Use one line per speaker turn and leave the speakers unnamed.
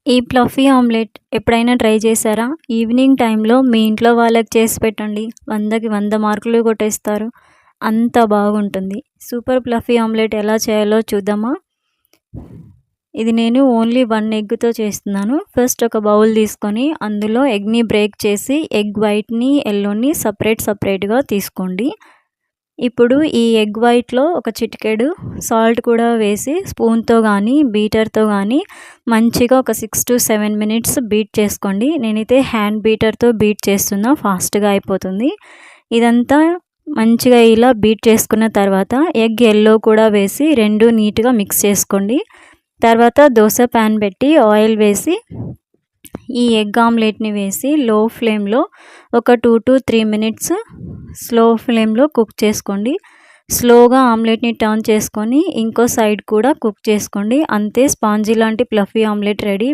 ఈ fluffy omelette ఎప్పుడైనా try చేశారా? ఈవినింగ్ టైంలో మీ ఇంట్లో వాళ్ళకి చేసి పెట్టండి. 100కి 100 మార్కులు కొట్టేస్తారు. అంత బాగుంటుంది. సూపర్ ఫ్లఫీ ఆమ్లెట్ ఎలా చేయాలో చూద్దామా? ఇది నేను ఓన్లీ 1 ఎగ్‌తో చేస్తున్నాను. ఫస్ట్ ఒక బౌల్ తీసుకొని అందులో ఎగ్‌ని బ్రేక్ చేసి ఎగ్ వైట్‌ని, యెల్లోని సెపరేట్‌గా తీసుకోండి. ఇప్పుడు ఈ ఎగ్ వైట్‌లో ఒక చిటికెడు సాల్ట్ కూడా వేసి స్పూన్‌తో గానీ, బీటర్‌తో గానీ మంచిగా ఒక 6-7 మినిట్స్ బీట్ చేసుకోండి. నేనైతే హ్యాండ్ బీటర్‌తో బీట్ చేస్తున్నా, ఫాస్ట్‌గా అయిపోతుంది. ఇదంతా మంచిగా ఇలా బీట్ చేసుకున్న తర్వాత ఎగ్ యెల్లో కూడా వేసి 2 నీట్‌గా మిక్స్ చేసుకోండి. తర్వాత దోస ప్యాన్ పెట్టి ఆయిల్ వేసి ఈ ఎగ్ ఆమ్లెట్‌ని వేసి లో ఫ్లేమ్‌లో ఒక 2-3 మినిట్స్ స్లో ఫ్లేమ్‌లో కుక్ చేసుకోండి. స్లోగా ఆమ్లెట్‌ని టర్న్ చేసుకొని ఇంకో సైడ్ కూడా కుక్ చేసుకోండి. అంతే, స్పాంజీ లాంటి ఫ్లఫీ ఆమ్లెట్ రెడీ.